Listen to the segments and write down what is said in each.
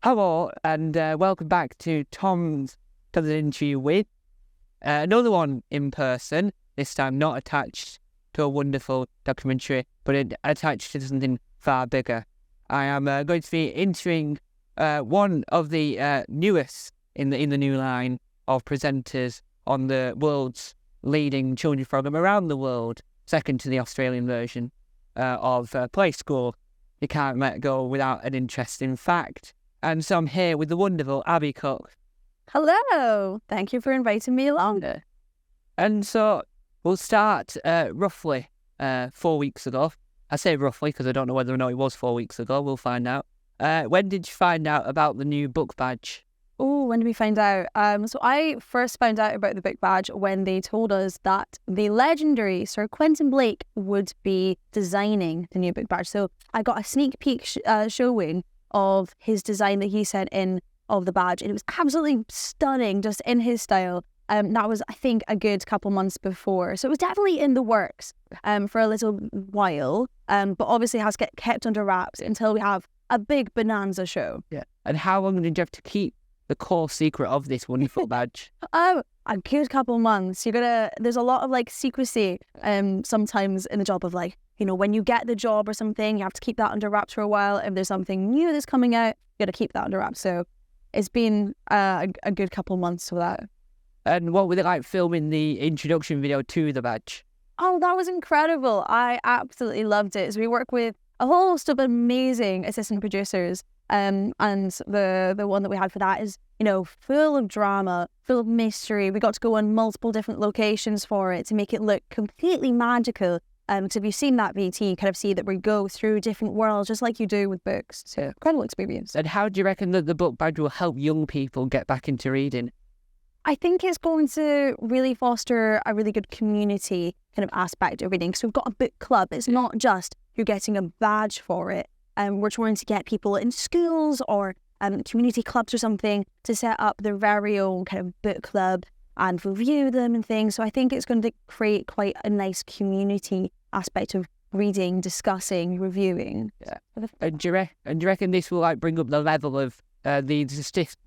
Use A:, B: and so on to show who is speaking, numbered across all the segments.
A: Hello, and welcome back to Tom's interview with another one in person, this time not attached to a wonderful documentary, but attached to something far bigger. I am going to be interviewing one of the newest in the new line of presenters on the world's leading children's programme around the world, second to the Australian version of Play School. You can't let go without an interesting fact. And so I'm here with the wonderful Abby Cook.
B: Hello. Thank you for inviting me along.
A: And so we'll start roughly 4 weeks ago. I say roughly because I don't know whether or not it was 4 weeks ago. We'll find out. When did you find out about the new book badge?
B: Oh, when did we find out? So I first found out about the book badge when they told us that the legendary Sir Quentin Blake would be designing the new book badge. So I got a sneak peek showing of his design that he sent in of the badge, and it was absolutely stunning, just in his style. That was, I think, a good couple months before, so it was definitely in the works for a little while, but obviously has kept under wraps until we have a big bonanza show.
A: Yeah. And how long did you have to keep the core secret of this wonderful badge?
B: A good couple months. There's a lot of secrecy sometimes in the job of when you get the job or something, you have to keep that under wraps for a while. If there's something new that's coming out, you got to keep that under wraps. So it's been a good couple months for that.
A: And what was it like filming the introduction video to the badge?
B: Oh, that was incredible. I absolutely loved it. So we work with a whole host of amazing assistant producers. And the one that we had for that is, full of drama, full of mystery. We got to go on multiple different locations for it to make it look completely magical. So if you've seen that VT, you kind of see that we go through different worlds just like you do with books. So incredible experience.
A: And how do you reckon that the book badge will help young people get back into reading?
B: I think it's going to really foster a really good community kind of aspect of reading. So we've got a book club. It's not just you're getting a badge for it. We're trying to get people in schools or community clubs or something to set up their very own kind of book club and review them and things. So I think it's going to create quite a nice community aspect of reading, discussing, reviewing.
A: Yeah. And do you reckon this will bring up the level of the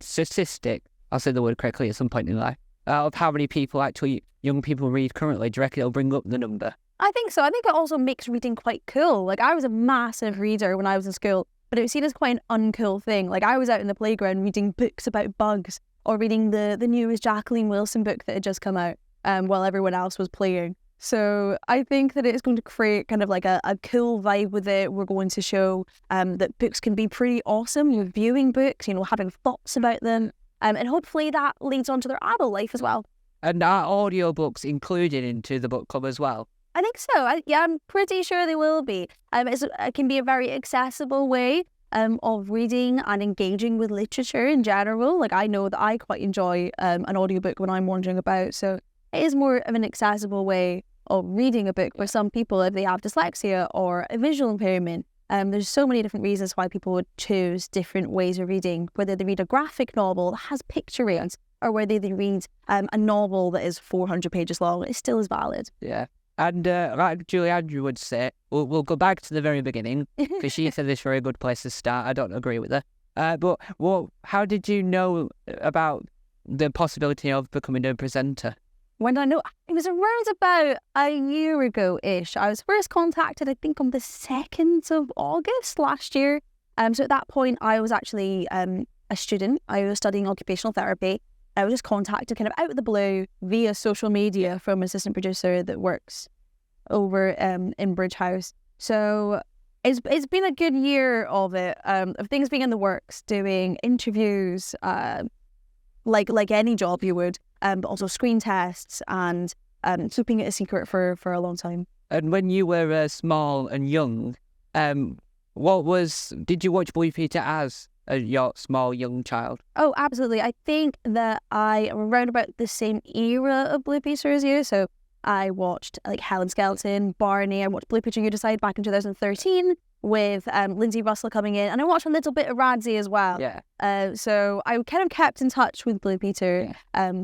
A: statistic, I'll say the word correctly at some point in life, of how many people actually young people read currently? Do you reckon it'll bring up the number?
B: I think so. I think it also makes reading quite cool. I was a massive reader when I was in school, but it was seen as quite an uncool thing. I was out in the playground reading books about bugs or reading the newest Jacqueline Wilson book that had just come out while everyone else was playing. So I think that it's going to create kind of a cool vibe with it. We're going to show that books can be pretty awesome, reviewing books, having thoughts about them. And hopefully that leads on to their adult life as well.
A: And are audiobooks included into the book club as well?
B: I think so. I'm pretty sure they will be. It can be a very accessible way of reading and engaging with literature in general. I know that I quite enjoy an audiobook when I'm wandering about. So it is more of an accessible way of reading a book for some people if they have dyslexia or a visual impairment. There's so many different reasons why people would choose different ways of reading, whether they read a graphic novel that has pictures or whether they read a novel that is 400 pages long. It still is valid.
A: Yeah. And like Julie Andrew would say, we'll go back to the very beginning, because she said this is a very good place to start. I don't agree with her. But how did you know about the possibility of becoming a presenter?
B: When I know, it was around about a year ago-ish. I was first contacted, I think, on the 2nd of August last year. So at that point, I was actually a student. I was studying occupational therapy. I was just contacted kind of out of the blue via social media from an assistant producer that works over in Bridge House. So it's been a good year of it, of things being in the works, doing interviews, like any job you would, but also screen tests and keeping it a secret for a long time.
A: And when you were small and young, did you watch Blue Peter as your small young child?
B: Oh, absolutely. I think that I am around about the same era of Blue Peter as you. So I watched Helen Skelton, Barney. I watched Blue Peter You Decide back in 2013 with Lindsay Russell coming in, and I watched a little bit of Radzi as well.
A: Yeah.
B: So I kind of kept in touch with Blue Peter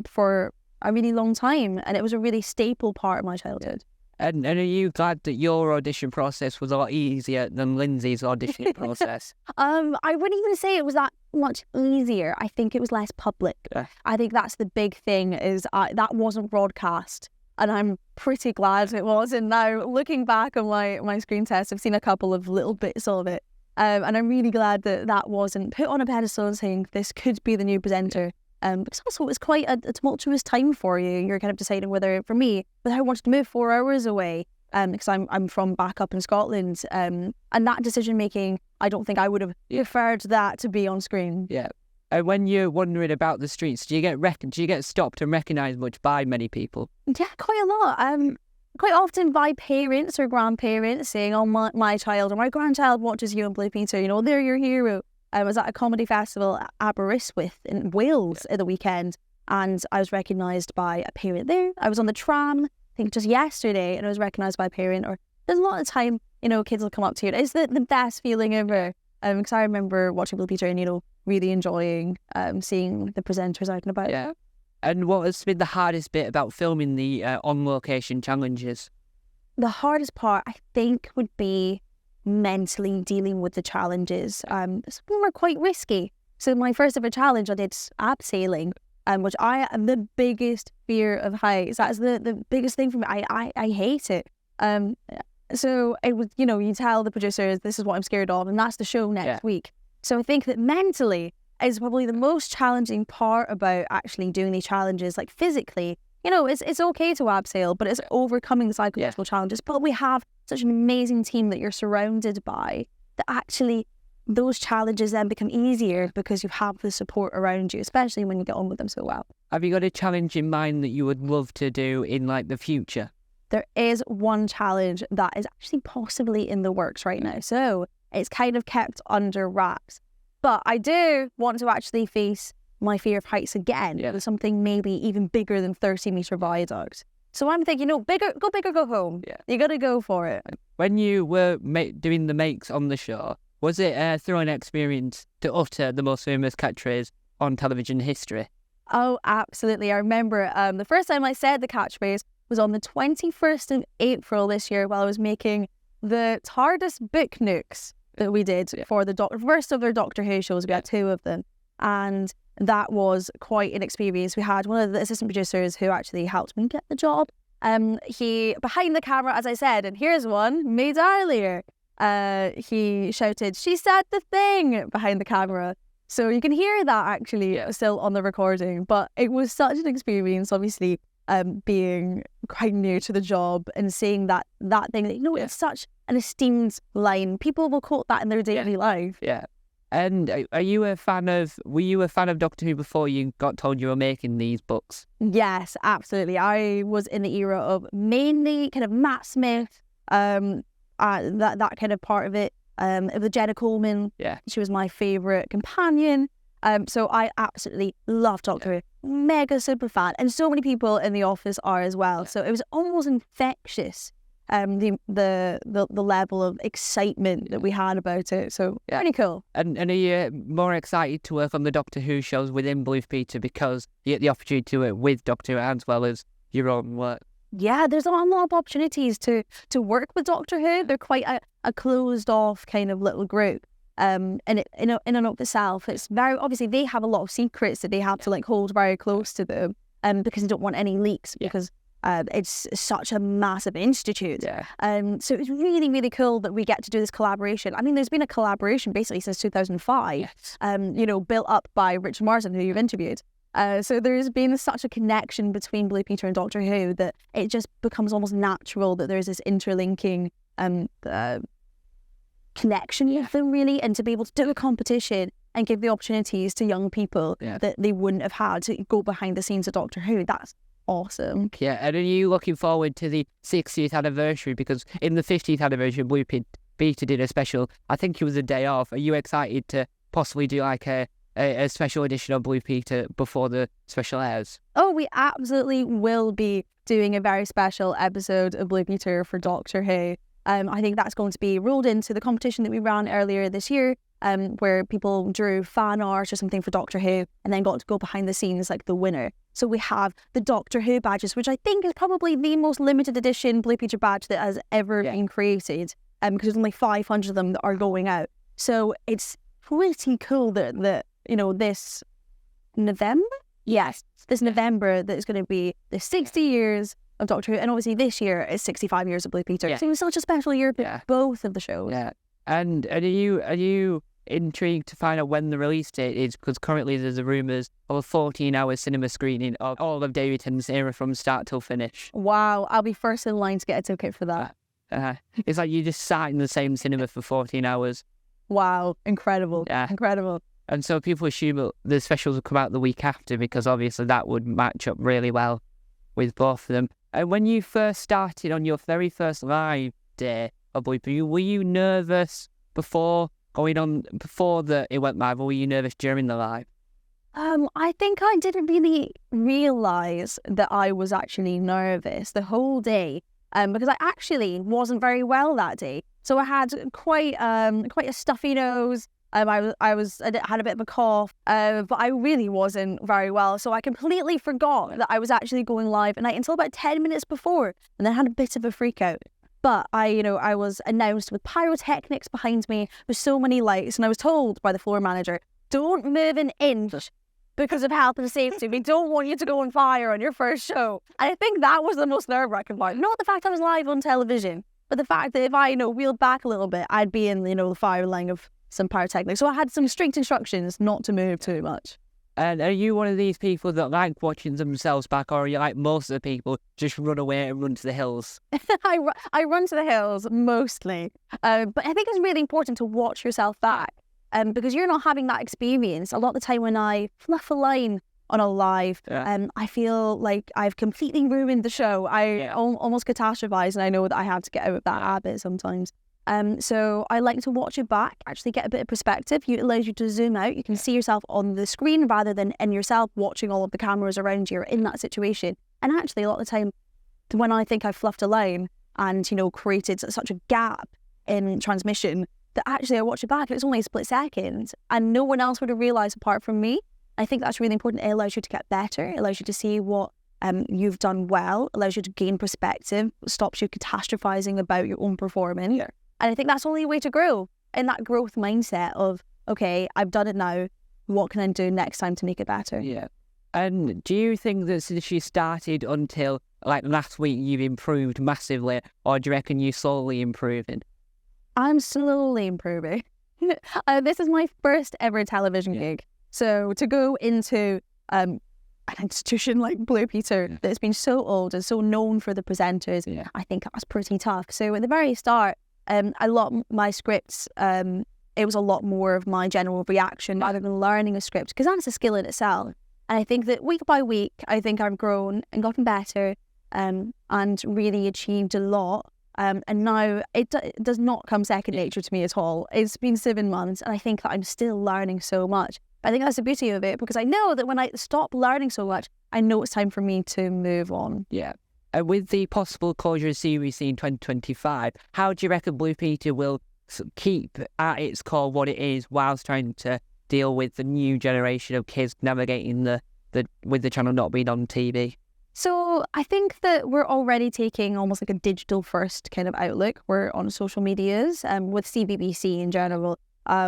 B: for a really long time, and it was a really staple part of my childhood.
A: And are you glad that your audition process was a lot easier than Lindsay's audition process?
B: I wouldn't even say it was that much easier. I think it was less public.
A: Yeah.
B: I think that's the big thing, is that wasn't broadcast. And I'm pretty glad it was. And now looking back on my screen test, I've seen a couple of little bits of it. And I'm really glad that wasn't put on a pedestal and saying this could be the new presenter. Because also it was quite a tumultuous time for you. You're kind of deciding whether, for me, whether I wanted to move 4 hours away, because I'm from back up in Scotland. And that decision making, I don't think I would have preferred that to be on screen.
A: Yeah. And when you're wandering about the streets, do you get stopped and recognised much by many people?
B: Yeah, quite a lot. Quite often by parents or grandparents saying, "Oh, my child or my grandchild watches you and Blue Peter. You know, they're your hero." I was at a comedy festival at Aberystwyth in Wales at the weekend, and I was recognised by a parent there. I was on the tram, I think just yesterday, and I was recognised by a parent. Or there's a lot of time, you know, kids will come up to you. It's the best feeling ever. Because I remember watching Blue Peter and, you know, really enjoying seeing the presenters out and about.
A: Yeah. And what has been the hardest bit about filming the on-location challenges?
B: The hardest part, I think, would be mentally dealing with the challenges. Some of them were quite risky. So my first ever challenge, I did abseiling, which I am the biggest fear of heights. That's the biggest thing for me. I hate it. So it was, you know, you tell the producers, this is what I'm scared of, and that's the show next week. So I think that mentally is probably the most challenging part about actually doing these challenges. Like physically, you know, it's okay to abseil, but it's overcoming the psychological challenges. But we have such an amazing team that you're surrounded by, that actually those challenges then become easier because you have the support around you, especially when you get on with them so well.
A: Have you got a challenge in mind that you would love to do in like the future?
B: There is one challenge that is actually possibly in the works right now. So it's kind of kept under wraps. But I do want to actually face my fear of heights again with something maybe even bigger than 30-metre viaduct. So I'm thinking, no, go big or go home. Yeah. You got to go for it.
A: When you were doing the makes on the show, was it a thrilling experience to utter the most famous catchphrase on television history?
B: Oh, absolutely. I remember the first time I said the catchphrase was on the 21st of April this year, while I was making the TARDIS book nooks that we did for the first of their Doctor Who shows. We had 2 of them. And that was quite an experience. We had one of the assistant producers who actually helped me get the job. He, behind the camera, as I said, and here's one made earlier, he shouted, "She said the thing," behind the camera. So you can hear that actually still on the recording. But it was such an experience, obviously, being quite new to the job and saying that thing. You know, it's such an esteemed line. People will quote that in their daily life.
A: Yeah. And were you a fan of Doctor Who before you got told you were making these books?
B: Yes, absolutely. I was in the era of mainly kind of Matt Smith, that kind of part of it. It was Jenna Coleman. Yeah. She was my favourite companion. So I absolutely love Doctor Who. Mega super fan. And so many people in the office are as well. Yeah. So it was almost infectious. The level of excitement that we had about it. So pretty cool.
A: And are you more excited to work on the Doctor Who shows within Blue Peter because you get the opportunity to work with Doctor Who as well as your own work?
B: Yeah, there's a lot of opportunities to work with Doctor Who. They're quite a closed off kind of little group. And in and of itself, it's very obviously they have a lot of secrets that they have to like hold very close to them, because they don't want any leaks because it's such a massive institute. Yeah. So it's really, really cool that we get to do this collaboration. I mean, there's been a collaboration basically since 2005, yes. You know, built up by Richard Martin, who you've interviewed. So there's been such a connection between Blue Peter and Doctor Who that it just becomes almost natural that there's this interlinking connection with them, really, and to be able to do a competition and give the opportunities to young people that they wouldn't have had to go behind the scenes of Doctor Who. That's awesome.
A: Yeah, and are you looking forward to the 60th anniversary? Because in the 50th anniversary, Blue Peter did a special, I think it was a day off. Are you excited to possibly do like a special edition of Blue Peter before the special airs?
B: Oh, we absolutely will be doing a very special episode of Blue Peter for Doctor Who. I think that's going to be rolled into the competition that we ran earlier this year, where people drew fan art or something for Doctor Who and then got to go behind the scenes like the winner. So we have the Doctor Who badges, which I think is probably the most limited edition Blue Peter badge that has ever been created, because there's only 500 of them that are going out. So it's pretty cool that this November. Yes, this November that is going to be the 60 years of Doctor Who, and obviously this year is 65 years of Blue Peter.
A: Yeah.
B: So it was such a special year for both of the shows.
A: Yeah. And are you intrigued to find out when the release date is? Because currently there's the rumours of a 14-hour cinema screening of all of David Tennant's era from start till finish.
B: Wow, I'll be first in line to get a ticket for that.
A: It's like you just sat in the same cinema for 14 hours.
B: Wow, incredible.
A: Yeah.
B: Incredible.
A: And so people assume that the specials will come out the week after, because obviously that would match up really well with both of them. And when you first started on your very first live day of Blue Peter, were you nervous before it went live, or were you nervous during the live?
B: I think I didn't really realise that I was actually nervous the whole day, because I actually wasn't very well that day. So I had quite a stuffy nose. I had a bit of a cough, but I really wasn't very well. So I completely forgot that I was actually going live, and until about 10 minutes before, and then I had a bit of a freak out. But I was announced with pyrotechnics behind me, with so many lights, and I was told by the floor manager, "Don't move an inch because of health and safety. We don't want you to go on fire on your first show." And I think that was the most nerve-wracking part. Not the fact I was live on television, but the fact that if I wheeled back a little bit, I'd be in the fire line of some pyrotechnics. So I had some strict instructions not to move too much.
A: And are you one of these people that like watching themselves back, or are you like most of the people, just run away and run to the hills?
B: I run to the hills mostly, but I think it's really important to watch yourself back, because you're not having that experience. A lot of the time when I fluff a line on a live, I feel like I've completely ruined the show. I almost catastrophize, and I know that I have to get out of that habit sometimes. So I like to watch it back, actually get a bit of perspective. It allows you to zoom out. You can see yourself on the screen rather than in yourself watching all of the cameras around you or in that situation. And actually, a lot of the time, when I think I've fluffed a line and, created such a gap in transmission, that actually I watch it back and it's only a split second and no one else would have realised apart from me. I think that's really important. It allows you to get better. It allows you to see what you've done well, allows you to gain perspective, stops you catastrophizing about your own performance. Yeah. And I think that's only a way to grow, in that growth mindset of, okay, I've done it now, what can I do next time to make it better?
A: Yeah. And do you think that since you started until like last week, you've improved massively, or do you reckon you're slowly improving?
B: I'm slowly improving. This is my first ever television gig. So to go into an institution like Blue Peter that's been so old and so known for the presenters, I think that was pretty tough. So at the very start, a lot of my scripts, it was a lot more of my general reaction rather than learning a script, because that's a skill in itself. And I think that week by week, I think I've grown and gotten better, and really achieved a lot. And now it does not come second nature to me at all. It's been 7 months and I think that I'm still learning so much. But I think that's the beauty of it, because I know that when I stop learning so much, I know it's time for me to move on.
A: Yeah. With the possible closure of series in 2025, how do you reckon Blue Peter will keep at its core what it is whilst trying to deal with the new generation of kids navigating with the channel not being on TV?
B: So I think that we're already taking almost like a digital first kind of outlook. We're on social medias, with CBBC in general,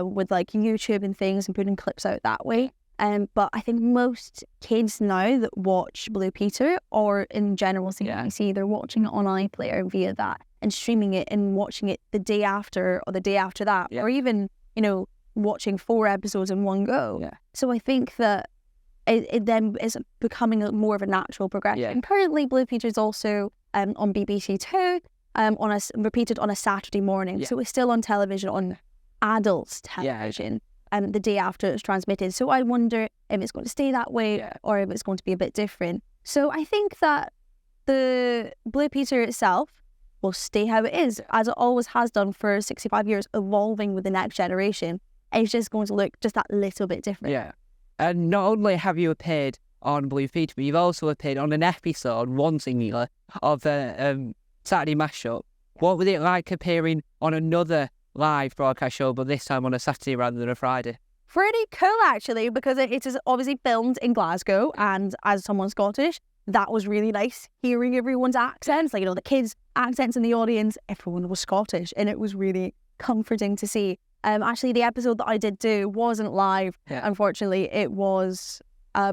B: with like YouTube and things, and putting clips out that way. But I think most kids now that watch Blue Peter, or in general CBBC, they're watching it on iPlayer via that and streaming it and watching it the day after or the day after that, or even, watching 4 episodes in one go. Yeah. So I think that it then is becoming more of a natural progression. Yeah. And currently Blue Peter is also on BBC Two, repeated on a Saturday morning. Yeah. So it's still on television, on adults television. Yeah. The day after it's transmitted. So I wonder if it's going to stay that way or if it's going to be a bit different. So I think that the Blue Peter itself will stay how it is, as it always has done for 65 years, evolving with the next generation. It's just going to look just that little bit different. Yeah.
A: And not only have you appeared on Blue Peter, but you've also appeared on an episode, one singular, of Saturday Mashup. What was it like appearing on another live broadcast show, but this time on a Saturday rather than a Friday?
B: Pretty cool, actually, because it is obviously filmed in Glasgow, and as someone Scottish, that was really nice, hearing everyone's accents, like, the kids' accents in the audience, everyone was Scottish, and it was really comforting to see. Actually, the episode that I did do wasn't live.
A: Yeah.
B: Unfortunately, it was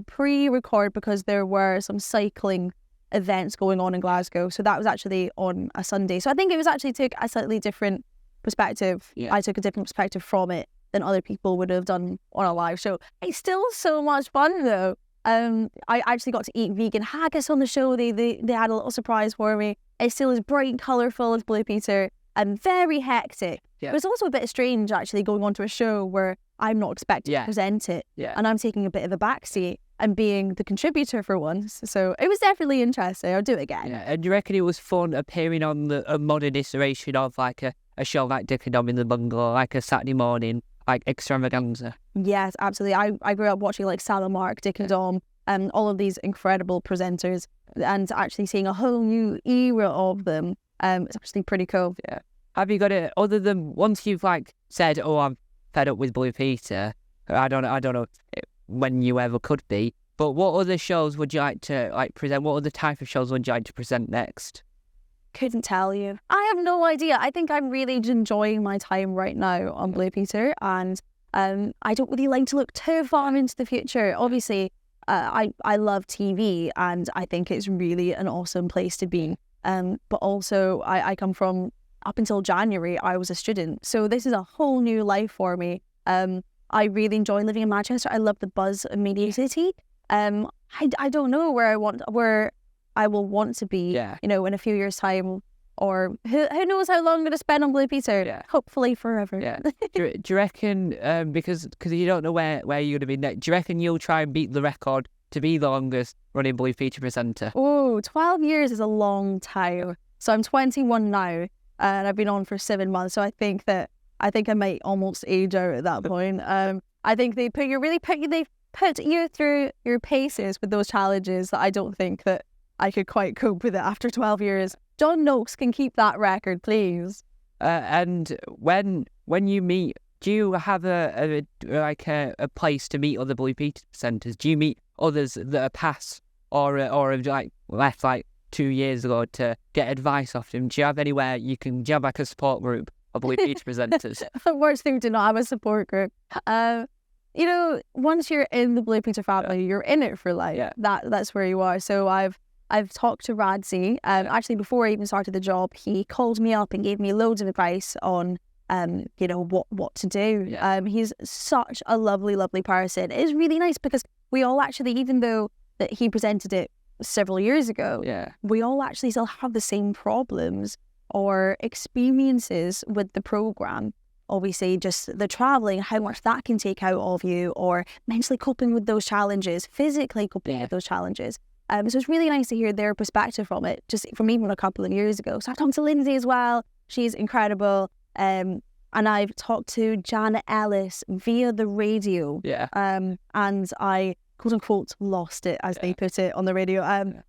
B: pre-record because there were some cycling events going on in Glasgow. So that was actually on a Sunday. So I think it was actually took a slightly different perspective.
A: Yeah.
B: I took a different perspective from it than other people would have done on a live show. It's still so much fun though. I actually got to eat vegan haggis on the show. They had a little surprise for me. It still is bright and colourful as Blue Peter and very hectic.
A: Yeah.
B: But it's also a bit strange actually going onto a show where I'm not expected to present it.
A: Yeah.
B: And I'm taking a bit of a backseat and being the contributor for once. So it was definitely interesting. I'll do it again.
A: Yeah. And do you reckon it was fun appearing on a modern iteration of like a show like Dick and Dom in the Bungalow, like a Saturday morning, like extravaganza?
B: Yes, absolutely. I grew up watching like Sal and Mark, Dick and Dom, and all of these incredible presenters, and actually seeing a whole new era of them. It's actually pretty cool.
A: Yeah. Have you got it, other than once you've like said, oh, I'm fed up with Blue Peter, I don't know when you ever could be, but what other shows would you like to like present? What other type of shows would you like to present next?
B: Couldn't tell you. I have no idea. I think I'm really enjoying my time right now on Blue Peter, and I don't really like to look too far into the future. Obviously, I love TV, and I think it's really an awesome place to be. But also, I come from, up until January, I was a student, so this is a whole new life for me. I really enjoy living in Manchester. I love the buzz of Media City. I don't know where I will want to be, you know, in a few years' time, or who knows how long I'm going to spend on Blue Peter.
A: Yeah.
B: Hopefully forever.
A: Yeah. do you reckon, because you don't know where you're going to be next, do you reckon you'll try and beat the record to be the longest running Blue Peter presenter?
B: Oh, 12 years is a long time. So I'm 21 now, and I've been on for 7 months. So I think I might almost age out at that point. I think they put you through your paces with those challenges that I don't think that I could quite cope with it after 12 years. John Noakes can keep that record, please.
A: And when you meet, do you have a place to meet other Blue Peter presenters? Do you meet others that are past or have like left like 2 years ago to get advice off them? Do you have anywhere do you have like a support group of Blue Peter presenters?
B: Unfortunately, we do not have a support group. You know, once you're in the Blue Peter family, you're in it for life.
A: Yeah.
B: That's where you are. So I've talked to Radzi. Actually, before I even started the job, he called me up and gave me loads of advice on, you know, what to do.
A: Yeah.
B: He's such a lovely, lovely person. It is really nice because we all actually, even though that he presented it several years ago, we all actually still have the same problems or experiences with the program. Obviously, just the traveling, how much that can take out of you, or mentally coping with those challenges, physically coping with those challenges. So it's really nice to hear their perspective from it, just from even a couple of years ago. So I've talked to Lindsay as well. She's incredible. And I've talked to Janet Ellis via the radio.
A: Yeah.
B: And I, quote unquote, lost it, as they put it on the radio.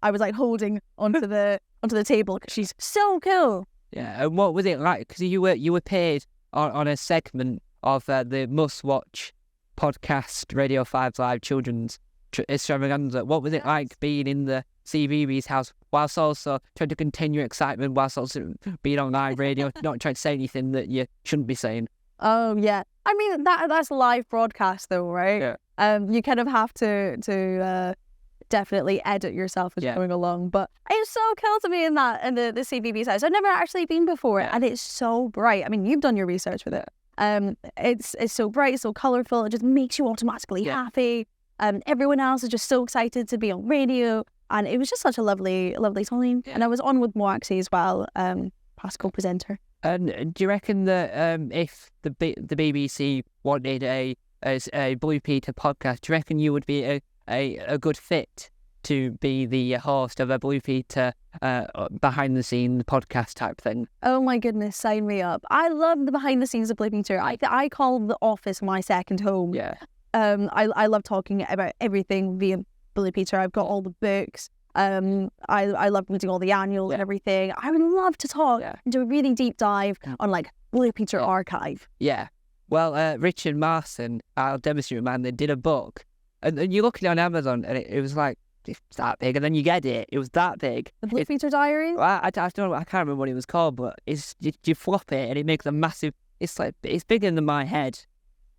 B: I was like holding onto the table because she's so cool.
A: Yeah. And what was it like? Because you appeared on a segment of the Must Watch podcast, Radio 5 Live Children's Extravaganza. What was it like being in the CBeebies house whilst also trying to continue excitement, whilst also being on live radio, not trying to say anything that you shouldn't be saying?
B: Oh yeah, I mean that's a live broadcast though, right? Yeah. You kind of have to definitely edit yourself as you're going along. But it's so cool to be in the CBeebies house. I've never actually been before, and it's so bright. I mean, you've done your research with it. It's so bright, so colourful. It just makes you automatically happy. Everyone else is just so excited to be on radio, and it was just such a lovely time. And I was on with Moaxie as well, past co-presenter.
A: And do you reckon that if the BBC wanted a Blue Peter podcast, do you reckon you would be a good fit to be the host of a Blue Peter behind the scenes podcast type thing? Oh
B: my goodness, sign me up. I love the behind the scenes of Blue Peter. I call the office my second home.
A: Yeah.
B: I love talking about everything via Blue Peter. I've got all the books. I love reading all the annuals and everything. I would love to talk and do a really deep dive on like Blue Peter archive.
A: Yeah. Well, Richard Marson, I'll demonstrate, man, they did a book. And you look at it on Amazon and it was like, it's that big. And then you get it. It was that big.
B: The Blue Peter Diaries?
A: I don't know. I can't remember what it was called, but you flop it and it makes a massive it's like it's bigger than my head,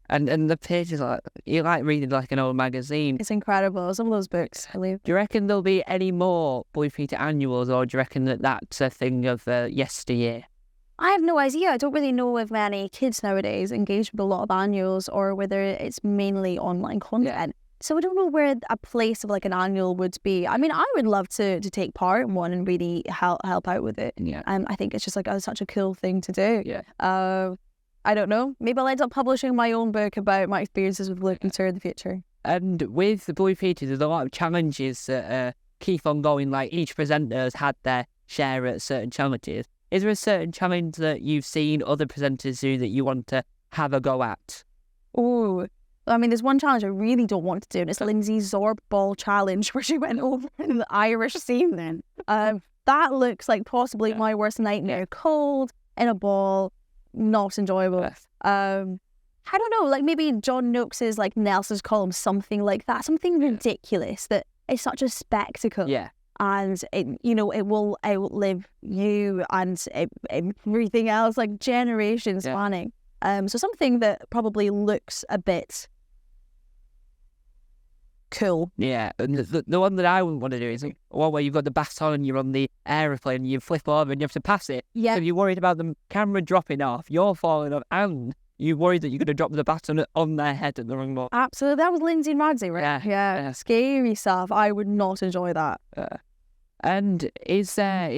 A: and the pages are you like reading like an old magazine.
B: It's incredible. Some of those books, I believe.
A: Do you reckon there'll be any more Blue Peter annuals, or do you reckon that that's a thing of yesteryear?
B: I have no idea. I don't really know if many kids nowadays engage with a lot of annuals or whether it's mainly online content. So I don't know where a place of like an annual would be. I mean, I would love to take part in one and really help out with it.
A: Yeah.
B: I think it's just like such a cool thing to do.
A: Yeah.
B: I don't know. Maybe I'll end up publishing my own book about my experiences with Blue Peter in the future.
A: And with the Blue Peter, there's a lot of challenges that keep on going. Like each presenter has had their share at certain challenges. Is there a certain challenge that you've seen other presenters do that you want to have a go at?
B: Oh, I mean, there's one challenge I really don't want to do, and it's Lindsay's Zorb Ball Challenge, where she went over in the Irish scene then. That looks like possibly my worst nightmare. Cold, in a ball, not enjoyable. I don't know, like maybe John Noakes's like Nelson's Column, something like that. Something ridiculous that is such a spectacle.
A: Yeah.
B: And it, it will outlive you and everything else, like generations spanning. So something that probably looks a bit cool.
A: Yeah, and the one that I wouldn't want to do is one where you've got the baton and you're on the aeroplane and you flip over and you have to pass it.
B: Yeah.
A: So you're worried about the camera dropping off, you're falling off, and you're worried that you're going to drop the baton on their head at the wrong moment.
B: Absolutely. That was Lindsay and Radzi, right?
A: Yeah.
B: Scary stuff. I would not enjoy that.
A: And is there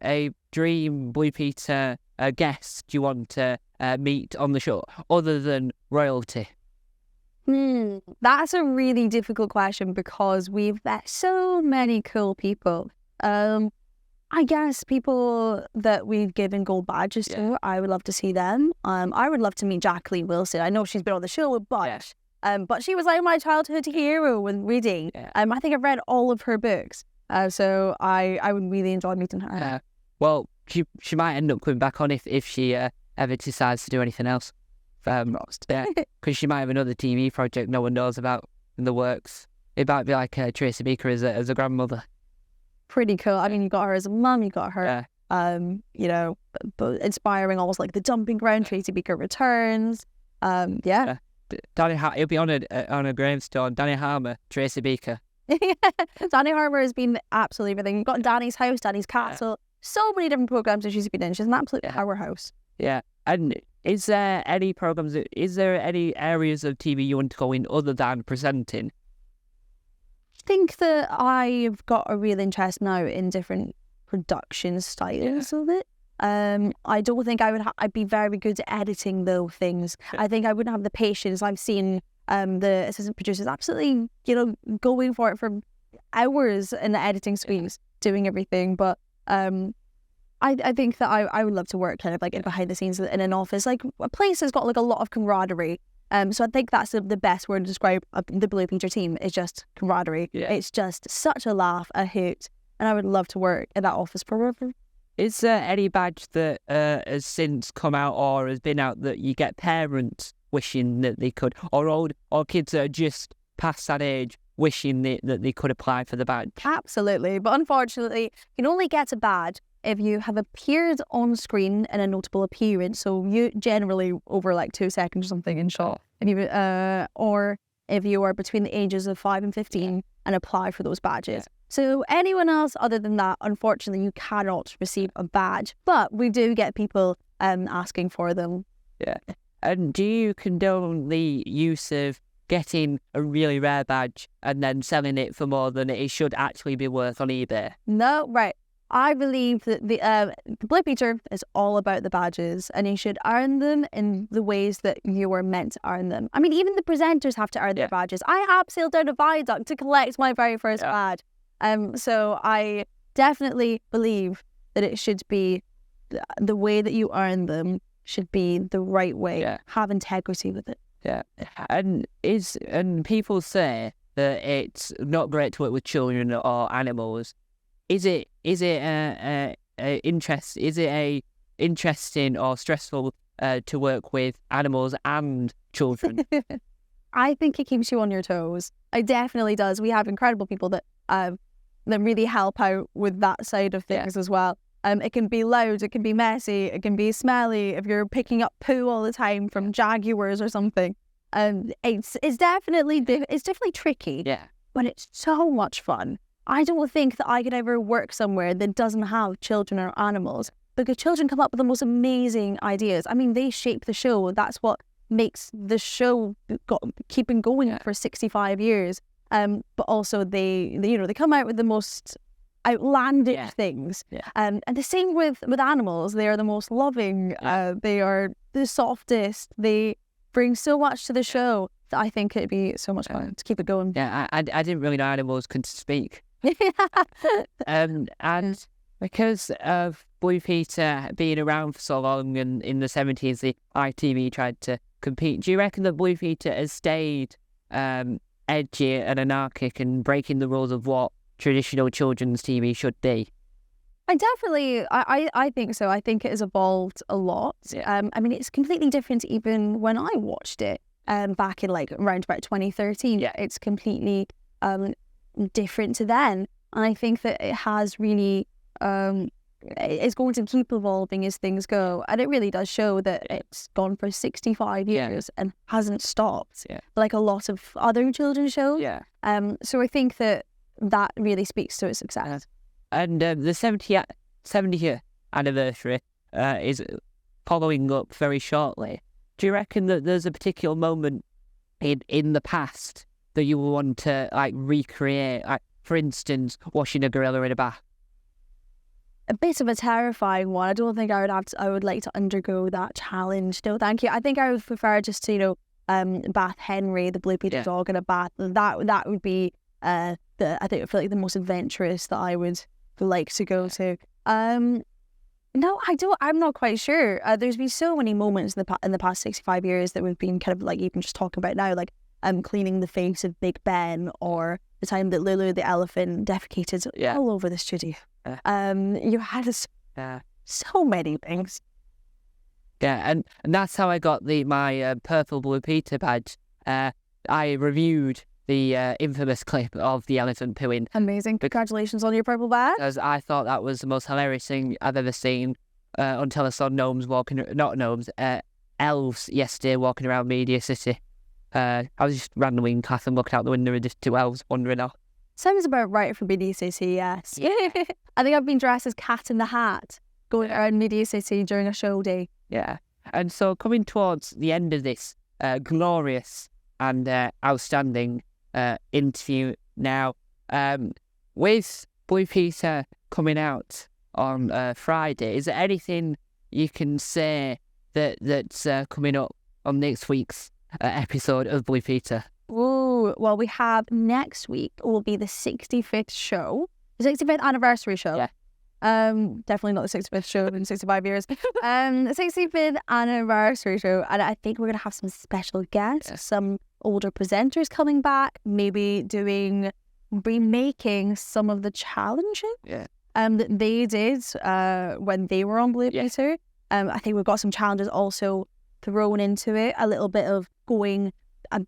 A: a dream Blue Peter guest you want to meet on the show other than royalty?
B: That's a really difficult question because we've met so many cool people. I guess people that we've given gold badges to, I would love to see them. I would love to meet Jacqueline Wilson. I know she's been on the show a bunch, but she was like my childhood hero when reading. I think I've read all of her books, so I would really enjoy meeting her.
A: Well, she might end up coming back on if she ever decides to do anything else. Because she might have another TV project no one knows about in the works. It might be like Tracy Beaker as a grandmother.
B: Pretty cool. I mean, you got her as a mum, you got her, but inspiring almost like the dumping ground. Tracy Beaker returns. Danny,
A: he'll be on a gravestone. Danny Harmer, Tracy Beaker.
B: Danny Harmer has been absolutely everything. You've got Danny's House, Danny's Castle, so many different programs that she's been in. She's an absolute powerhouse.
A: Yeah, and is there any programs? Is there any areas of TV you want to go in other than presenting?
B: I think that I've got a real interest now in different production styles of it. I don't think I'd be very good at editing though things. I think I wouldn't have the patience. I've seen the assistant producers absolutely, going for it for hours in the editing suites, doing everything. But I think that I would love to work kind of like behind the scenes in an office. Like a place has got like a lot of camaraderie. So I think that's the best word to describe the Blue Peter team is just camaraderie.
A: Yeah.
B: It's just such a laugh, a hoot, and I would love to work in that office forever.
A: Is there any badge that has since come out or has been out that you get parents wishing that they could, or kids that are just past that age wishing that they could apply for the badge?
B: Absolutely, but unfortunately, you can only get a badge if you have appeared on screen in a notable appearance. So you generally over like 2 seconds or something in shot. Or if you are between the ages of 5 and 15 and apply for those badges. So anyone else other than that, unfortunately, you cannot receive a badge. But we do get people asking for them.
A: Yeah. And do you condone the use of getting a really rare badge and then selling it for more than it should actually be worth on eBay?
B: No, right. I believe that the Blue Peter is all about the badges, and you should earn them in the ways that you were meant to earn them. I mean, even the presenters have to earn their badges. I have sailed down a viaduct to collect my very first badge. So I definitely believe that it should be the way that you earn them should be the right way.
A: Yeah.
B: Have integrity with it.
A: Yeah. And people say that it's not great to work with children or animals. Is it a interesting or stressful to work with animals and children?
B: I think it keeps you on your toes. It definitely does. We have incredible people that really help out with that side of things as well. It can be loud, it can be messy, it can be smelly if you're picking up poo all the time from jaguars or something. It's definitely tricky,
A: Yeah.
B: but it's so much fun. I don't think that I could ever work somewhere that doesn't have children or animals, because children come up with the most amazing ideas. I mean, they shape the show. That's what makes the show keeping going for 65 years. But also they come out with the most outlandish things.
A: Yeah.
B: And the same with animals. They are the most loving. They are the softest. They bring so much to the show that I think it'd be so much fun to keep it going.
A: Yeah, I didn't really know animals could speak. And because of Blue Peter being around for so long, and in the 70s the ITV tried to compete, do you reckon that Blue Peter has stayed edgy and anarchic and breaking the rules of what traditional children's TV should be?
B: I think so. I think it has evolved a lot.
A: Yeah.
B: I mean, it's completely different even when I watched it back in around about 2013.
A: Yeah.
B: It's completely different to then. And I think that it has really, it's going to keep evolving as things go. And it really does show that it's gone for 65 years and hasn't stopped, like a lot of other children's shows.
A: Yeah.
B: So I think that really speaks to its success.
A: And the 70th anniversary is following up very shortly. Do you reckon that there's a particular moment in the past that you would want to recreate? For instance, washing a gorilla in a bath.
B: A bit of a terrifying one. I don't think I would like to undergo that challenge. No, thank you. I think I would prefer just to, bath Henry, the Blue Peter dog, in a bath. That would be I feel like the most adventurous that I would like to go to. No, I don't. I'm not quite sure. There's been so many moments in the past 65 years that we've been kind of even just talking about now, cleaning the face of Big Ben, or the time that Lulu the elephant defecated all over the studio. You had so many things.
A: Yeah, and that's how I got my purple Blue Peter badge. I reviewed the infamous clip of the elephant pooing.
B: Amazing. Congratulations on your purple badge.
A: Because I thought that was the most hilarious thing I've ever seen until I saw elves yesterday walking around Media City. I was just randomly in class and looking out the window and just two elves wandering off.
B: Sounds about right for Media City, yes. I think I've been dressed as Cat in the Hat going around Media City during a show day.
A: Yeah. And so coming towards the end of this glorious and outstanding interview now, with Blue Peter coming out on Friday, is there anything you can say that's coming up on next week's episode of Blue Peter?
B: Ooh, well, we have next week will be the 65th show, the 65th anniversary show.
A: Yeah.
B: Definitely not the 65th show in 65 years. The 65th anniversary show, and I think we're gonna have some special guests, some older presenters coming back, maybe remaking some of the challenges that they did when they were on Blue Peter. I think we've got some challenges also thrown into it, a little bit of going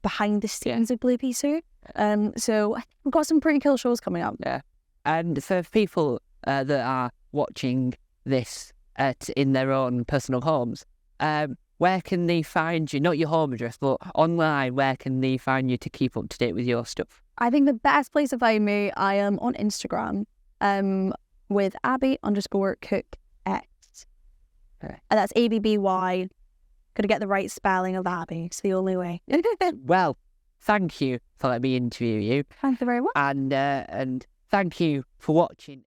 B: behind the scenes of Blue Peter. So I think we've got some pretty cool shows coming up.
A: Yeah. And for people that are watching this in their own personal homes, where can they find you? Not your home address, but online, where can they find you to keep up to date with your stuff?
B: I think the best place to find me, I am on Instagram with Abby_CookX. And that's ABBY. Gotta get the right spelling of Abby. It's the only way.
A: Well, thank you for letting me interview you.
B: Thank you very much.
A: And thank you for watching.